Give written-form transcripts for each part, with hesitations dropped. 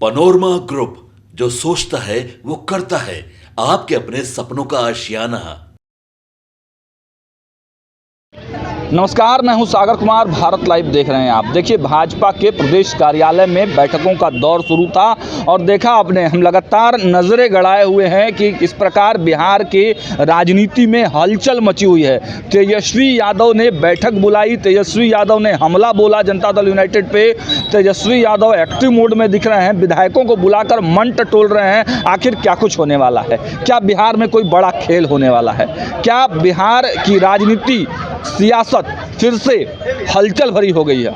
Panorama group, जो सोचता है वो करता है। आपके अपने सपनों का आशियाना। नमस्कार, मैं हूं सागर कुमार। भारत लाइव देख रहे हैं आप। देखिए, भाजपा के प्रदेश कार्यालय में बैठकों का दौर शुरू था और देखा आपने, हम लगातार नजरें गड़ाए हुए हैं कि किस प्रकार बिहार की राजनीति में हलचल मची हुई है। तेजस्वी यादव ने बैठक बुलाई, तेजस्वी यादव ने हमला बोला जनता दल यूनाइटेड पे। तेजस्वी यादव एक्टिव मोड में दिख रहे हैं, विधायकों को बुलाकर मन टटोल रहे हैं। आखिर क्या कुछ होने वाला है? क्या बिहार में कोई बड़ा खेल होने वाला है? क्या बिहार की राजनीति, सियासत फिर से हलचल भरी हो गई है?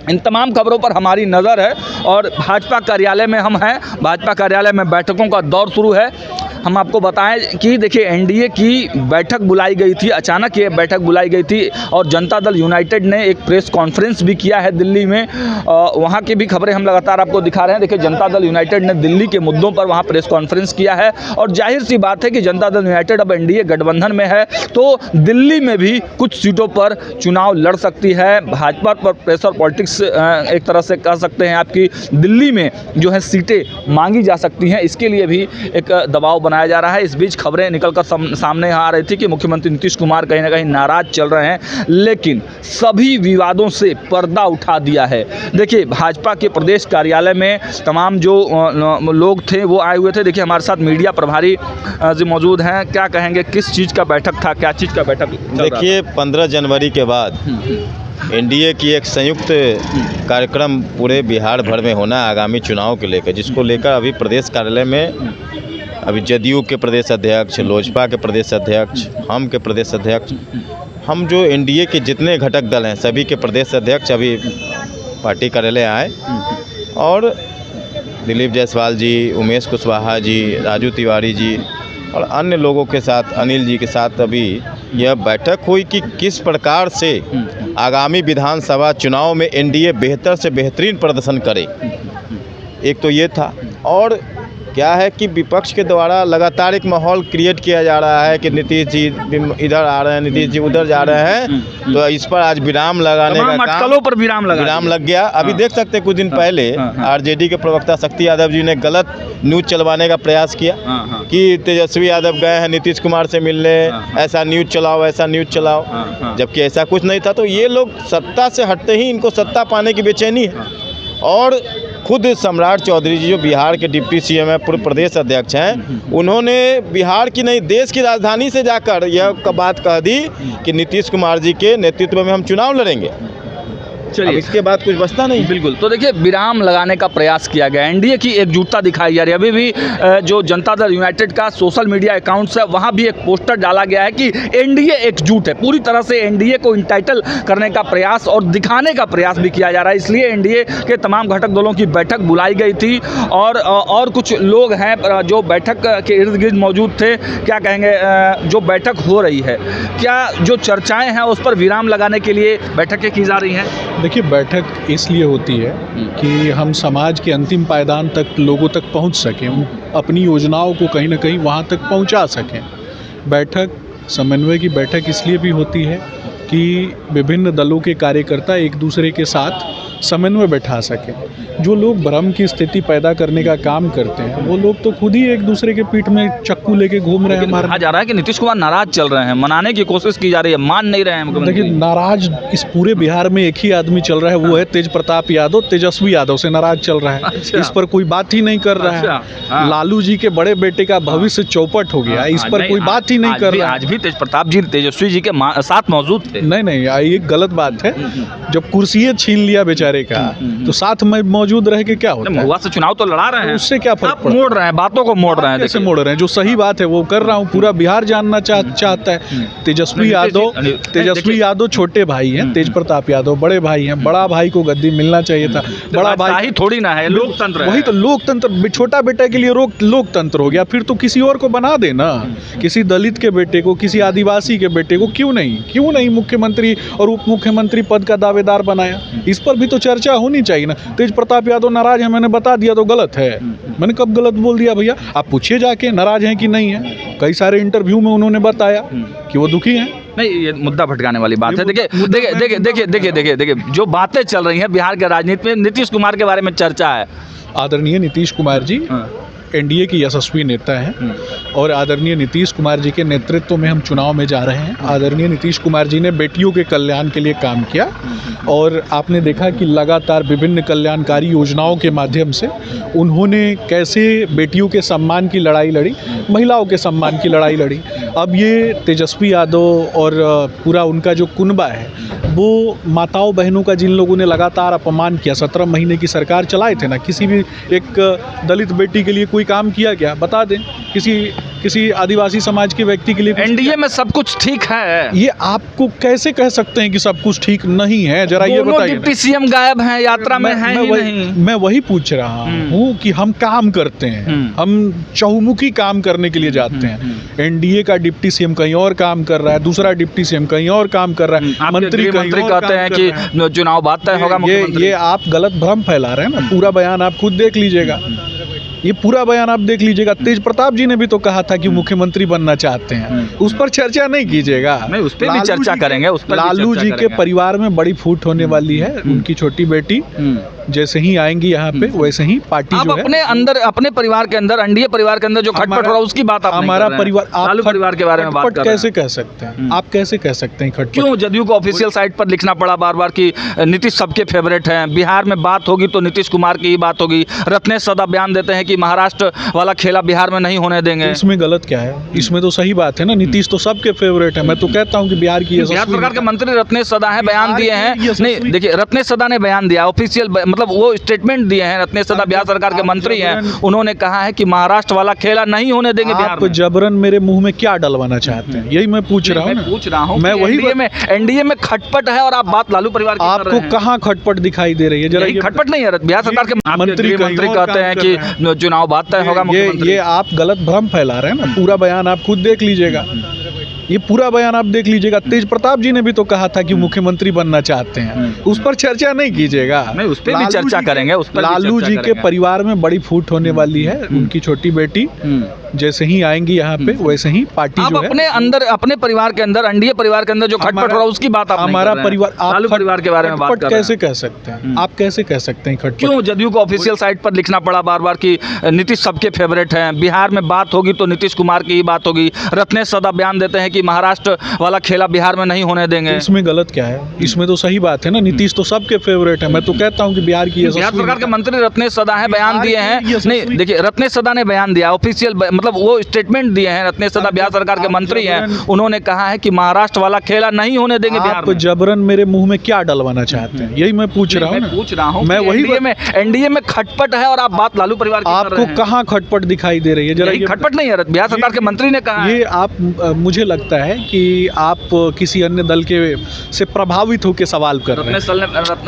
इन तमाम खबरों पर हमारी नज़र है और भाजपा कार्यालय में हम हैं। भाजपा कार्यालय में बैठकों का दौर शुरू है। हम आपको बताएं कि देखिए, एनडीए की बैठक बुलाई गई थी, अचानक ये बैठक बुलाई गई थी और जनता दल यूनाइटेड ने एक प्रेस कॉन्फ्रेंस भी किया है दिल्ली में। वहाँ की भी खबरें हम लगातार आपको दिखा रहे हैं। देखिए, जनता दल यूनाइटेड ने दिल्ली के मुद्दों पर वहाँ प्रेस कॉन्फ्रेंस किया है और जाहिर सी बात है कि जनता दल यूनाइटेड अब एनडीए गठबंधन में है तो दिल्ली में भी कुछ सीटों पर चुनाव लड़ सकती है। भाजपा पर प्रेशर पॉलिटिक्स एक तरह से कह सकते हैं आपकी, दिल्ली में जो है सीटें मांगी जा सकती हैं, इसके लिए भी एक दबाव बनाया जा रहा है। इस बीच खबरें निकलकर सामने आ रही थी कि मुख्यमंत्री नीतीश कुमार कहीं ना कहीं नाराज चल रहे हैं, लेकिन सभी विवादों से पर्दा उठा दिया है। देखिए, भाजपा के प्रदेश कार्यालय में तमाम जो लोग थे वो आए हुए थे। देखिए, हमारे साथ मीडिया प्रभारी जी मौजूद हैं। क्या कहेंगे, किस चीज़ का बैठक था, क्या चीज़ का बैठक? देखिए, 15 जनवरी के बाद एनडीए की एक संयुक्त कार्यक्रम पूरे बिहार भर में होना है आगामी चुनाव के लेकर, जिसको लेकर अभी प्रदेश कार्यालय में अभी जदयू के प्रदेश अध्यक्ष, लोजपा के प्रदेश अध्यक्ष, हम के प्रदेश अध्यक्ष, हम जो एनडीए के जितने घटक दल हैं सभी के प्रदेश अध्यक्ष अभी पार्टी कार्यालय आए और दिलीप जायसवाल जी, उमेश कुशवाहा जी, राजू तिवारी जी और अन्य लोगों के साथ, अनिल जी के साथ अभी यह बैठक हुई कि किस प्रकार से आगामी विधानसभा चुनाव में एनडीए बेहतर से बेहतरीन प्रदर्शन करे। एक तो ये था, और क्या है कि विपक्ष के द्वारा लगातार एक माहौल क्रिएट किया जा रहा है कि नीतीश जी इधर आ रहे हैं, नीतीश जी उधर जा रहे हैं, तो इस पर आज विराम लगाने का काम पर विराम लग गया। अभी देख सकते हैं कुछ दिन पहले आरजेडी के प्रवक्ता शक्ति यादव जी ने गलत न्यूज़ चलवाने का प्रयास किया कि तेजस्वी यादव गए हैं नीतीश कुमार से मिलने, ऐसा न्यूज़ चलाओ, ऐसा न्यूज़ चलाओ, जबकि ऐसा कुछ नहीं था। तो ये लोग सत्ता से हटते ही इनको सत्ता पाने की बेचैनी है। और खुद सम्राट चौधरी जी जो बिहार के डिप्टी सीएम है, पूर्व प्रदेश अध्यक्ष हैं, उन्होंने बिहार की नहीं देश की राजधानी से जाकर यह बात कह दी कि नीतीश कुमार जी के नेतृत्व में हम चुनाव लड़ेंगे। चलिए, इसके बाद कुछ बचता नहीं। बिल्कुल। तो देखिए, विराम लगाने का प्रयास किया गया, एनडीए की एकजुटता दिखाई जा रही है। अभी भी जो जनता दल यूनाइटेड का सोशल मीडिया अकाउंट्स है वहाँ भी एक पोस्टर डाला गया है कि एनडीए एकजुट है। पूरी तरह से एनडीए को इंटाइटल करने का प्रयास और दिखाने का प्रयास भी किया जा रहा है। इसलिए एनडीए के तमाम घटक दलों की बैठक बुलाई गई थी और कुछ लोग हैं जो बैठक के इर्द गिर्द मौजूद थे। क्या कहेंगे, जो बैठक हो रही है, क्या जो चर्चाएँ हैं उस पर विराम लगाने के लिए बैठकें की जा रही हैं? देखिए, बैठक इसलिए होती है कि हम समाज के अंतिम पायदान तक लोगों तक पहुंच सकें, अपनी योजनाओं को कहीं ना कहीं वहां तक पहुंचा सकें। बैठक, समन्वय की बैठक इसलिए भी होती है कि विभिन्न दलों के कार्यकर्ता एक दूसरे के साथ समन्वय बैठा सकें। जो लोग भ्रम की स्थिति पैदा करने का काम करते हैं वो लोग तो खुद ही एक दूसरे के पीठ में चक्कू लेके घूम रहे हैं। कहा जा रहा है कि नीतीश कुमार नाराज चल रहे हैं, मनाने की कोशिश की जा रही है, मान नहीं रहे हैं। देखिए, नाराज इस पूरे बिहार में एक ही आदमी चल रहा है, वो है तेज प्रताप यादव। तेजस्वी यादव से नाराज चल रहा है। अच्छा। इस पर कोई बात ही नहीं कर रहा है। लालू जी के बड़े बेटे का भविष्य चौपट हो गया, इस पर कोई बात ही नहीं कर रहा है। आज भी तेज प्रताप जी तेजस्वी जी के साथ मौजूद थे। नहीं, ये गलत बात है। जब कुर्सी छीन लिया बेचारे का तो साथ में मौजूद रह के क्या होता है? महुआ से चुनाव तो लड़ा रहे हैं, उससे क्या फर्क पड़ता है? मोड़ रहे हैं, बातों को मोड़ रहे हैं। कैसे मोड़ रहे हैं? जो सही बात है वो कर रहा हूँ, पूरा बिहार जानना चाहता है। तेजस्वी यादव छोटे भाई हैं, तेज प्रताप यादव बड़े भाई हैं। बड़ा भाई को गद्दी मिलना चाहिए था। बड़ा भाई थोड़ी ना है, लोकतंत्र। वही तो लोकतंत्र, छोटा बेटा के लिए लोकतंत्र हो गया, फिर तो किसी और को बना देना। किसी दलित के बेटे को, किसी आदिवासी के बेटे को क्यों नहीं मुख्यमंत्री और उप मुख्यमंत्री पद का दावेदार बनाया? इस पर भी तो चर्चा होनी चाहिए ना। तेज प्रताप यादव नाराज है, मैंने बता दिया तो गलत है? मैंने कब गलत बोल दिया भैया? आप पूछिए जाके नाराज हैं कि नहीं है। कई सारे इंटरव्यू में उन्होंने बताया कि वो दुखी हैं। नहीं, ये मुद्दा भटकाने वाली बात है। देखिए जो बातें चल रही हैं बिहार के राजनीति में, नीतीश कुमार के बारे में चर्चा है। आदरणीय नीतीश कुमार जी एनडीए की यशस्वी नेता हैं और आदरणीय नीतीश कुमार जी के नेतृत्व में हम चुनाव में जा रहे हैं। आदरणीय नीतीश कुमार जी ने बेटियों के कल्याण के लिए काम किया और आपने देखा कि लगातार विभिन्न कल्याणकारी योजनाओं के माध्यम से उन्होंने कैसे बेटियों के सम्मान की लड़ाई लड़ी, महिलाओं के सम्मान की लड़ाई लड़ी। अब ये तेजस्वी यादव और पूरा उनका जो कुनबा है वो माताओं बहनों का जिन लोगों ने लगातार अपमान किया, 17 महीने की सरकार चलाए थे ना, किसी भी एक दलित बेटी के लिए कोई काम किया क्या? बता दें, किसी आदिवासी समाज के व्यक्ति के लिए एनडीए में सब कुछ ठीक है। ये आपको कैसे कह सकते हैं कि सब कुछ ठीक नहीं है? जरा ये बताइए। डिप्टी सीएम गायब हैं, यात्रा में हैं ही नहीं। मैं वही पूछ रहा हूँ कि हम काम करते हैं, हम चहुमुखी काम करने के लिए जाते हैं। एनडीए का डिप्टी सीएम कहीं और काम कर रहा है, दूसरा डिप्टी सीएम कहीं और काम कर रहा है, मंत्री कहते हैं कि चुनाव बाद तय होगा। ये आप गलत भ्रम फैला रहे हैं ना। पूरा बयान आप खुद देख लीजिएगा, ये पूरा बयान आप देख लीजिएगा। तेज प्रताप जी ने भी तो कहा था कि मुख्यमंत्री बनना चाहते हैं, उस पर चर्चा नहीं कीजिएगा। नहीं, उस पर भी चर्चा करेंगे। उस पर लालू जी के परिवार में बड़ी फूट होने वाली है। उनकी छोटी बेटी जैसे ही आएंगी यहाँ पे वैसे ही पार्टी जो है अपने परिवार के अंदर, एनडीए परिवार के अंदर जो खटपट हो रहा है उसकी बात आप हमारा परिवार, लालू परिवार के बारे में बात कर रहे हैं। कैसे कह सकते हैं आप? कैसे कह सकते हैं खटपट? क्यों जदयू को ऑफिशियल साइट पर लिखना पड़ा बार बार कि नीतीश सबके फेवरेट हैं, बिहार में बात होगी तो नीतीश कुमार की ही बात होगी। रत्नेश सदा बयान देते हैं कि महाराष्ट्र वाला खेला बिहार में नहीं होने देंगे। इसमें गलत क्या है? इसमें तो सही बात है ना, नीतीश तो सबके फेवरेट है। मैं तो कहता हूँ कि बिहार सरकार के मंत्री रत्नेश सदा है, बयान दिए हैं। नहीं देखिए, रत्नेश सदा ने बयान दिया ऑफिशियल, मतलब वो स्टेटमेंट दिए हैं। रत्नेश सदा बिहार सरकार के मंत्री हैं, उन्होंने कहा है कि महाराष्ट्र वाला खेला नहीं होने देंगे बिहार में। जबरन मेरे मुंह में क्या डलवाना चाहते हैं? यही मैं पूछ रहा हूँ। मैं वही एनडीए में खटपट है और आप बात लालू परिवार की कर रहे हैं। आपको कहाँ खटपट दिखाई दे रही है? जरा खटपट नहीं है, बिहार सरकार के मंत्री कहते हैं कि चुनाव बाद तय होगा। ये आप गलत भ्रम फैला रहे हैं ना। पूरा बयान आप खुद देख लीजिएगा, ये पूरा बयान आप देख लीजिएगा। तेज प्रताप जी ने भी तो कहा था कि मुख्यमंत्री बनना चाहते हैं, उस पर चर्चा नहीं कीजिएगा। नहीं, उस पर भी चर्चा करेंगे। लालू जी के परिवार में बड़ी फूट होने वाली है। उनकी छोटी बेटी जैसे ही आएंगी यहाँ पे वैसे ही पार्टी जो है अपने परिवार के अंदर, एनडीए परिवार के अंदर जो खटपट हो रहा है उसकी बात आप हमारा परिवार, लालू परिवार के बारे में बात कर रहे हैं। कैसे कह सकते हैं आप? कैसे कह सकते हैं खटपट? क्यों जदयू को ऑफिशियल साइट पर लिखना पड़ा बार बार कि नीतीश सबके फेवरेट हैं, बिहार में बात होगी तो नीतीश कुमार की ही बात होगी। रत्नेश सदा बयान देते हैं कि महाराष्ट्र वाला खेला बिहार में नहीं होने देंगे। इसमें गलत क्या है? इसमें तो सही बात है ना, नीतीश तो सबके फेवरेट है। मैं तो कहता हूँ कि बिहार सरकार के मंत्री रत्नेश सदा है, बयान दिए हैं। नहीं देखिए, रत्नेश सदा ने बयान दिया ऑफिशियल, मतलब वो स्टेटमेंट दिए हैं। रत्नेश सदा बिहार सरकार के मंत्री हैं, उन्होंने कहा है कि महाराष्ट्र वाला खेला नहीं होने देंगे बिहार में। जबरन मेरे मुंह में क्या डलवाना चाहते हैं? यही मैं पूछ रहा हूँ। मैं वही एनडीए में खटपट है और आप बात लालू परिवार की कर रहे हैं। आपको कहाँ खटपट दिखाई दे रही है? जरा खटपट नहीं है, बिहार सरकार के मंत्री ने कहा। ये आप, मुझे लगता है कि आप किसी अन्य दल के से प्रभावित होकर सवाल कर रहे हैं।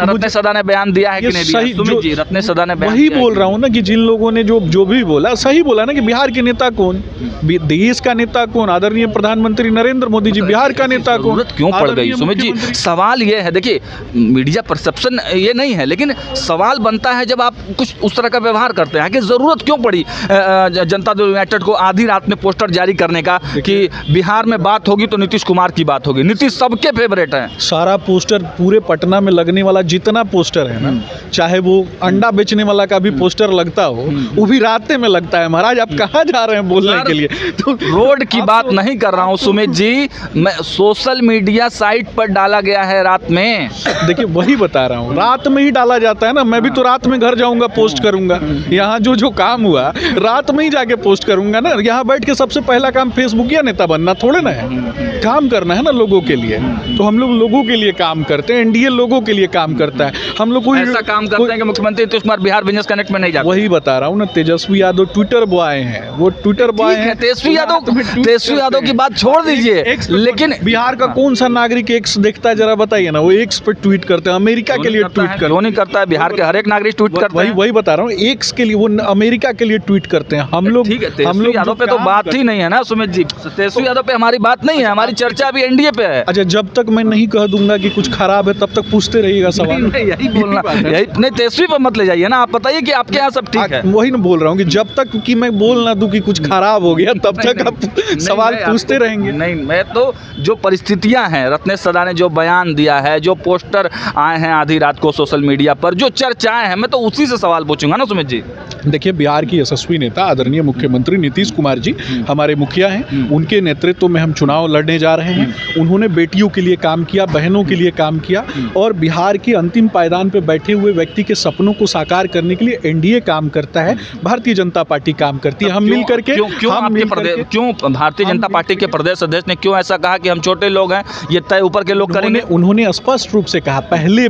रत्नेश सदा ने बयान दिया है कि नहीं दिया? सुमित जी, रत्नेश सदा ने बयान वही बोल रहा हूँ ना कि जिन लोगों ने जो भी बोला सही बोला ना, कि बिहार के नेता कौन, देश का नेता कौन? आदरणीय प्रधानमंत्री नरेंद्र मोदी जी। बिहार का नेता कौन? क्यों पड़ गई सुमित जी? सवाल ये है, देखिए मीडिया परसेप्शन ये नहीं है, लेकिन सवाल बनता है जब आप कुछ उस तरह का व्यवहार करते हैं कि जरूरत क्यों पड़ी जनता दल यूनाइटेड को आधी रात में पोस्टर जारी करने का कि बिहार में बात होगी तो नीतीश कुमार की बात होगी, नीतीश सबके फेवरेट हैं। सारा पोस्टर पूरे पटना में लगने वाला जितना पोस्टर है ना, चाहे वो अंडा बेचने वाला का भी पोस्टर लगता हो, वो भी रात में लगता है। महाराज आप कहाँ जा रहे हैं बोलने के लिए? तो रोड की बात नहीं कर रहा हूँ सुमित जी, मैं सोशल मीडिया साइट पर डाला गया है रात में। देखिए वही बता रहा हूँ, रात में ही डाला जाता है ना। मैं भी तो रात में घर जाऊंगा, पोस्ट करूंगा। यहाँ जो काम हुआ रात में ही जाके पोस्ट करूंगा ना। यहाँ बैठ के सबसे पहला काम फेसबुकिया नेता बनना थोड़े ना है, काम करना है ना लोगों के लिए। तो हम लोग लोगों के लिए काम करते हैं, एनडीए लोगों के लिए काम करता है। हम लोग कोई ऐसा काम करते हैं कि मुख्यमंत्री नीतीश कुमार बिहार बिजनेस कनेक्ट में नहीं जाते। वही बता रहा हूँ ना, तेजस्वी यादव ट्विटर बॉय हैं, वो ट्विटर बॉय हैं। तेजस्वी यादव की बात छोड़ दीजिए, लेकिन बिहार का कौन सा नागरिक एक्स देखता है जरा बताइए ना? वो एक्स पे ट्वीट करते हैं, अमेरिका के लिए ट्वीट करते हैं। क्यों नहीं करता है? बिहार के हर एक नागरिक ट्वीट करता है। वही बता रहा हूँ, एक्स के लिए, वो अमेरिका के लिए ट्वीट करते हैं। हम लोग यादव पे तो बात ही नहीं है ना सुमित जी। तेजस्वी यादव पे हमारी बात नहीं है, हमारी चर्चा अभी एनडीए पे है। अच्छा, जब तक मैं नहीं कह दूंगा कि कुछ खराब है तब तक पूछते रहिएगा सवाल। यही बोलना, यही नहीं, तेजस्वी पे मत ले जाइए ना। आप बताइए कि आपके यहाँ सब ठीक है। वही ना बोल रहा हूँ कि जब तक कि मैं बोल ना दूं कि कुछ खराब हो गया तब तक आप सवाल पूछते रहेंगे। नहीं, मैं तो जो परिस्थितियां हैं, रत्नेश सदा ने जो बयान दिया है, जो पोस्टर आए हैं आधी रात को सोशल मीडिया पर, जो चर्चाएं हैं, मैं तो उसी से सवाल पूछूंगा ना सुमित जी। देखिए, बिहार की यशस्वी नेता आदरणीय मुख्यमंत्री नीतीश कुमार जी हमारे मुखिया हैं, उनके नेतृत्व में हम चुनाव लड़ने जा रहे हैं। उन्होंने बेटियों के लिए काम किया, बहनों के लिए काम किया और बिहार के अंतिम पायदान पर बैठे हुए व्यक्ति के सपनों को साकार करने के लिए एनडीए काम करता है, भारतीय जनता पार्टी काम करती है। हम मिल करके क्यों भारतीय जनता पार्टी के प्रदेश अध्यक्ष ने क्यों ऐसा कहा कि हम छोटे लोग हैं, ये तय ऊपर के लोग करेंगे? उन्होंने स्पष्ट रूप से कहा, पहले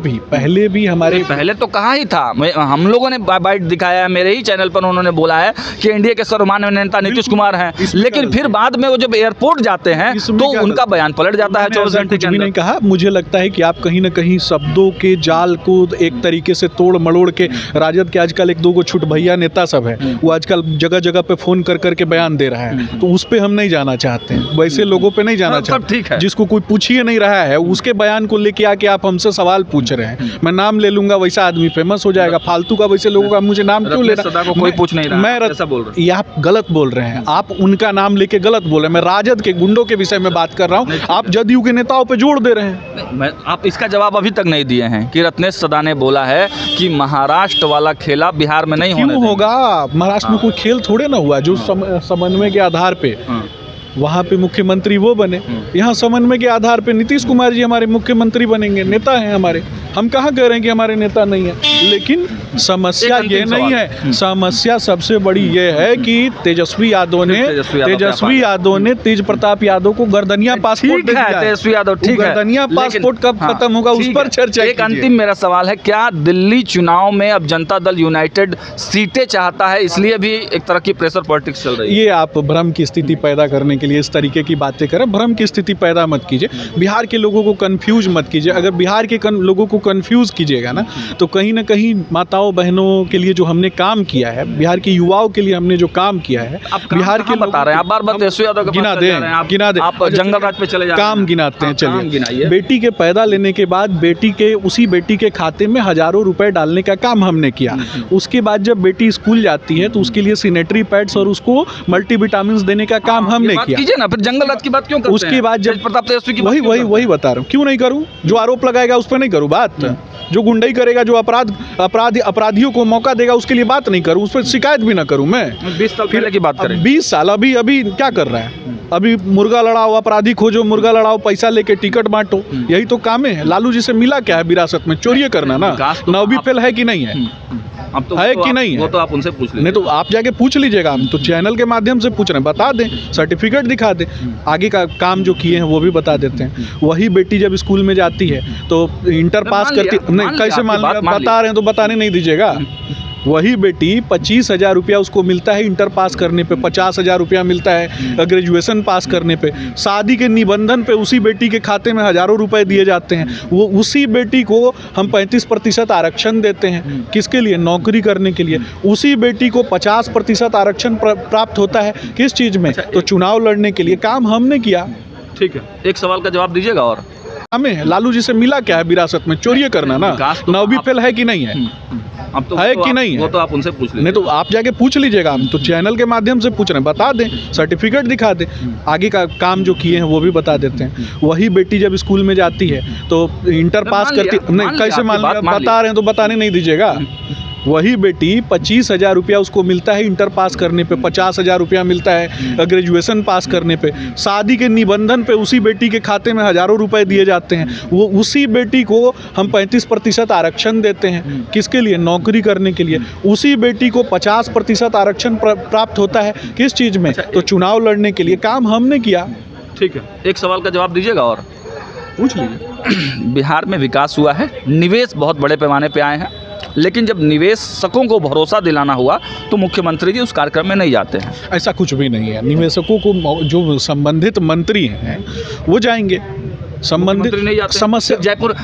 भी हमारे पहले तो कहा ही था, हम लोगों ने बाइट दिखाया है, मेरे ही चैनल पर उन्होंने बोला है कि एनडीए के सर्वमान्य नेता नीतीश कुमार हैं, लेकिन फिर बाद में वो जब एयरपोर्ट जाते हैं तो उनका बयान पलट जाता है 24 घंटे के अंदर। नहीं कहा, मुझे लगता है कि आप कहीं ना कहीं शब्दों के जाल को एक तरीके से तोड़ मड़ोड़ के, राजद के आजकल एक दो गो छुट भैया नेता सब है, वो आजकल जगह जगह पे फोन कर करके बयान दे रहा है, तो उस पे हम नहीं जाना चाहते हैं, वैसे लोगों पे नहीं जाना चाहते। ठीक है, जिसको कोई पूछ ही नहीं रहा है उसके बयान को लेके आके आप हमसे सवाल पूछ रहे हैं। मैं नाम ले लूंगा, वैसा आदमी फेमस हो जाएगा, फालतू का वैसे लोगों का मुझे नाम क्यों ले रहा है? कोई पूछ नहीं रहा, मैं ऐसा बोल रहा हूं। ये आप गलत बोल रहे हैं, आप उनका नाम लेके गलत बोल रहे हैं। मैं राजद के गुंडों के विषय में बात कर रहा हूँ, आप जदयू के नेताओं पे जोड़ दे रहे हैं। आप इसका जवाब अभी तक नहीं दिए हैं कि रत्नेश सदा ने बोला है कि महाराष्ट्र वाला खेला बिहार में नहीं होगा। महाराष्ट्र में कोई खेल थोड़े ना हुआ जो समन्वय के आधार पे वहाँ पे मुख्यमंत्री वो बने, यहाँ समन्वय के आधार पे नीतीश कुमार जी हमारे मुख्यमंत्री बनेंगे, नेता हैं हमारे। हम कहाँ कह रहे हैं कि हमारे नेता नहीं है, लेकिन समस्या ये नहीं है, समस्या सबसे बड़ी ये है कि तेजस्वी यादव ने तेज प्रताप यादव को गर्दनिया पासपोर्ट दे दिया। तेजस्वी यादव ठीक है, गर्दनिया पासपोर्ट कब खत्म होगा उस पर चर्चा। एक अंतिम मेरा सवाल है, क्या दिल्ली चुनाव में अब जनता दल यूनाइटेड सीटें चाहता है, इसलिए भी एक तरह की प्रेशर पॉलिटिक्स चल रही है? ये आप भ्रम की स्थिति पैदा करने के लिए इस तरीके की बातें करें, भ्रम की स्थिति पैदा मत कीजिए, बिहार के लोगों को कंफ्यूज मत कीजिए। अगर बिहार के लोगों को कंफ्यूज कीजिएगा ना तो कहीं ना कहीं माताओं बहनों के लिए जो हमने काम किया है, बिहार के युवाओं के लिए हमने जो काम किया है, बिहार के बता रहे हैं आप, बार-बार तेजस्वी यादव गिना दे, आप जंगल राज पे चले जाए, काम गिनाते हैं। चलिए, बेटी के पैदा लेने के बाद उसी बेटी के खाते में हजारों रुपए डालने का काम हमने किया। उसके बाद जब बेटी स्कूल जाती है तो उसके लिए सैनिटरी पैड्स और उसको मल्टीविटामिन्स देने का काम हमने किया। कीजिए ना, फिर जंगल राज की बात क्यों करते हैं? उसके बाद जब प्रताप तेजस्वी की वही बता रहा हूँ, क्यों नहीं करूँ? जो आरोप लगाएगा उस पर नहीं करूँ बात, जो गुंडाई करेगा, जो अपराधियों को मौका देगा उसके लिए बात नहीं करूँ, उस पर शिकायत भी ना करूँ। मैं 20 साल पहले की बात करें, 20 साल अभी क्या कर रहा है? अभी मुर्गा लड़ाओ, अपराधी खोजो, मुर्गा लड़ाओ, पैसा लेके टिकट बांटो, यही तो काम है। लालू जी से मिला क्या है विरासत में? चोरी करना ना। 9वीं फेल है कि नहीं है? है कि नहीं है? वो तो आप उनसे पूछ लीजिए। नहीं तो आप जाके पूछ लीजिएगा, हम तो चैनल के माध्यम से पूछ रहे हैं, बता दें, सर्टिफिकेट दिखा दें, आगे का काम जो किए हैं वो भी बता देते हैं। वही बेटी जब स्कूल में जाती है तो इंटर पास करती, नहीं कैसे मान लिया? बता रहे हैं तो बताने नहीं दीजिएगा। वही बेटी 25,000 रुपया उसको मिलता है इंटर पास करने पे, 50,000 रुपया मिलता है ग्रेजुएशन पास करने पे, शादी के निबंधन पे उसी बेटी के खाते में हजारों रुपए दिए जाते हैं। वो उसी बेटी को हम 35% आरक्षण देते हैं, किसके लिए? नौकरी करने के लिए। उसी बेटी को 50% आरक्षण प्राप्त होता है, किस चीज़ में? तो चुनाव लड़ने के लिए काम हमने किया। ठीक है, एक सवाल का जवाब दीजिएगा। और हमें लालू जी से मिला क्या है विरासत में? चोरी करना ना। 9वीं फेल है कि नहीं है? है कि नहीं है? वो तो आप उनसे पूछ लीजिए। नहीं तो आप जाके पूछ लीजिएगा, हम तो चैनल के माध्यम से पूछ रहे हैं, बता दें, सर्टिफिकेट दिखा दें, आगे का काम जो किए हैं वो भी बता देते हैं। वही बेटी जब स्कूल में जाती है तो इंटर पास करती, नहीं कैसे मान लिया? बता रहे हैं तो बताने नहीं दीजिएगा। वही बेटी 25,000 रुपया उसको मिलता है इंटर पास करने पे, 50,000 रुपया मिलता है ग्रेजुएशन पास करने पे, शादी के निबंधन पे उसी बेटी के खाते में हजारों रुपए दिए जाते हैं। वो उसी बेटी को हम 35% आरक्षण देते हैं, किसके लिए? नौकरी करने के लिए। उसी बेटी को 50% आरक्षण प्राप्त होता है, किस चीज़ में? तो चुनाव लड़ने के लिए काम हमने किया। ठीक है, एक सवाल का जवाब दीजिएगा। और पूछ लीजिए। बिहार में विकास हुआ है, निवेश बहुत बड़े पैमाने पे आए हैं, लेकिन जब निवेशकों को भरोसा दिलाना हुआ तो मुख्यमंत्री जी उस कार्यक्रम में नहीं जाते हैं। ऐसा कुछ भी नहीं है। निवेशकों को जो संबंधित मंत्री हैं वो जाएंगे, संबंधित मुख्यमंत्री नहीं जाते? समस्या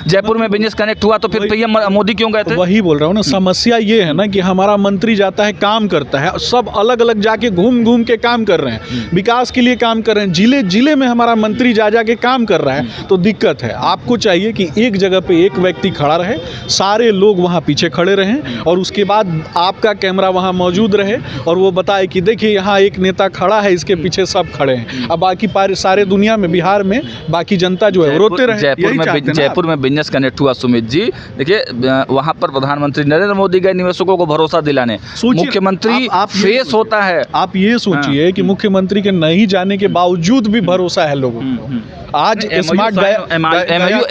जयपुर में बिजनेस कनेक्ट हुआ तो फिर पीएम मोदी क्यों गए थे? वही बोल रहा हूँ ना, समस्या ये है ना कि हमारा मंत्री जाता है, काम करता है, सब अलग अलग जाके घूम घूम के काम कर रहे हैं, विकास के लिए काम कर रहे हैं, जिले जिले में हमारा मंत्री जा के काम कर रहा है, तो दिक्कत है। आपको चाहिए कि एक जगह पे एक व्यक्ति खड़ा रहे, सारे लोग वहाँ पीछे खड़े रहें और उसके बाद आपका कैमरा वहाँ मौजूद रहे और वो बताए कि देखिए यहाँ एक नेता खड़ा है, इसके पीछे सब खड़े हैं। अब बाकी सारे दुनिया में, बिहार में बाकी जनता जो है वो रोते रहे। जयपुर में बिजनेस कनेक्ट हुआ सुमित जी, देखिए वहाँ पर प्रधानमंत्री नरेंद्र मोदी गए निवेशकों को भरोसा दिलाने, मुख्यमंत्री फेस होता है। आप ये सोचिए कि मुख्यमंत्री के नहीं जाने के बावजूद भी भरोसा है लोगों को। आज स्मार्ट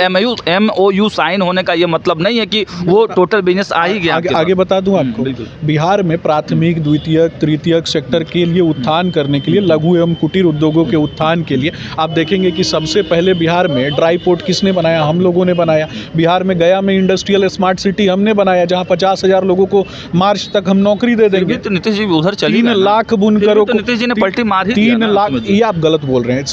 MOU साइन होने का ये मतलब नहीं है कि वो टोटल बिजनेस आ ही गया। आगे बता दूं आपको, बिहार में प्राथमिक, द्वितीयक, तृतीयक सेक्टर के लिए उत्थान करने के लिए, लघु एवं कुटीर उद्योगों के उत्थान के लिए आप देखेंगे कि सबसे पहले बिहार में ड्राई पोर्ट किसने बनाया? हम लोगों ने बनाया। बिहार में गया में इंडस्ट्रियल स्मार्ट सिटी हमने बनाया, जहाँ 50,000 लोगों को मार्च तक हम नौकरी दे देंगे। तो नीतीश जी उधर 3 लाख बुनकरों को, नीतीश जी ने पलटी मार ही 3 लाख, ये आप गलत बोल रहे हैं।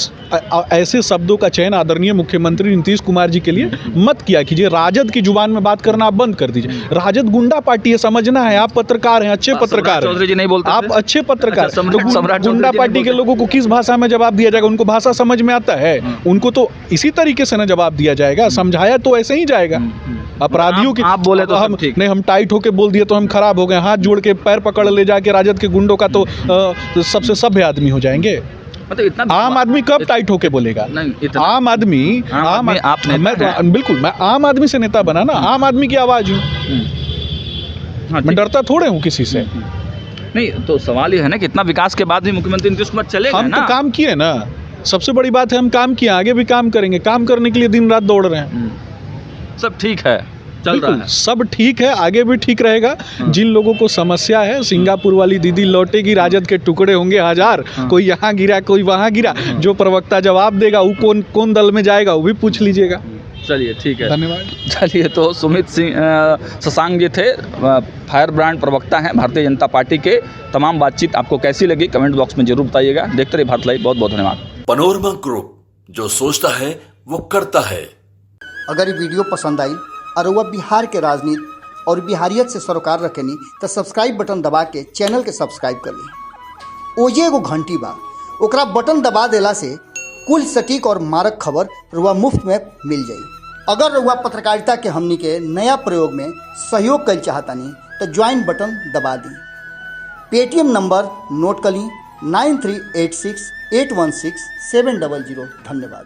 ऐसे शब्दों का चयन आदरणीय मुख्यमंत्री नीतीश कुमार जी के लिए मत किया कीजिए। राजद की जुबान में बात करना आप बंद कर दीजिए। राजद गुंडा पार्टी है, समझना है। आप पत्रकार हैं, अच्छे पत्रकार हैं, चौधरी जी नहीं बोलते, आप अच्छे पत्रकार। सम्राट गुंडा पार्टी के लोगों को किस भाषा में जवाब दिया जाएगा? उनको भाषा समझ में आता है? उनको तो इसी तरीके से ना जवाब दिया जाएगा, समझाया तो ऐसे ही जाएगा। अपराधियों की आप बोले तो हम ठीक नहीं, हम टाइट होके बोल दिए तो हम खराब हो गए, हाथ जोड़ के पैर पकड़ ले जाके राजद के गुंडों का तो सबसे सभ्य आदमी हो जाएंगे। मतलब इतना आम आदमी कब टाइट होके बोलेगा? आम आदमी बिल्कुल, मैं आम आदमी से नेता बना ना, आम आदमी की आवाज हूँ, मैं डरता थोड़े हूँ किसी से। नहीं तो सवाल ये है ना कि इतना विकास के बाद भी मुख्यमंत्री नीतीश कुमार चले गए हम ना। तो काम किए ना, सबसे बड़ी बात है हम काम किए, आगे भी काम करेंगे। काम करने के लिए दिन रात दौड़ रहे हैं। सब ठीक है, चल रहा है, सब ठीक है, आगे भी ठीक रहेगा। जिन लोगों को समस्या है, सिंगापुर वाली दीदी लौटेगी, राजद के टुकड़े होंगे 1000, कोई यहाँ गिरा कोई वहाँ गिरा, जो प्रवक्ता जवाब देगा वो कौन दल में जाएगा वो भी पूछ लीजिएगा। चलिए ठीक है, धन्यवाद। चलिए, तो सुमित सिंह शशांक जी थे, फायर ब्रांड प्रवक्ता हैं भारतीय जनता पार्टी के। तमाम बातचीत आपको कैसी लगी कमेंट बॉक्स में जरूर बताइएगा। देखते रहिए भारत लाइव, बहुत बहुत धन्यवाद। पनोरमा ग्रुप, जो सोचता है वो करता है। अगर ये वीडियो पसंद आई और वह बिहार के राजनीति और बिहारियत से सरोकार रखेनी तो सब्सक्राइब बटन दबा के चैनल के सब्सक्राइब कर ली। ओजे एगो घंटी बा, ओकरा बटन दबा देला से कुल सटीक और मारक खबर रुआ मुफ्त में मिल जाई। अगर रुआ पत्रकारिता के हमनी के नया प्रयोग में सहयोग कर चाहतानी तो ज्वाइन बटन दबा दी। पेटीएम नंबर नोट कर ली 9386816700। धन्यवाद।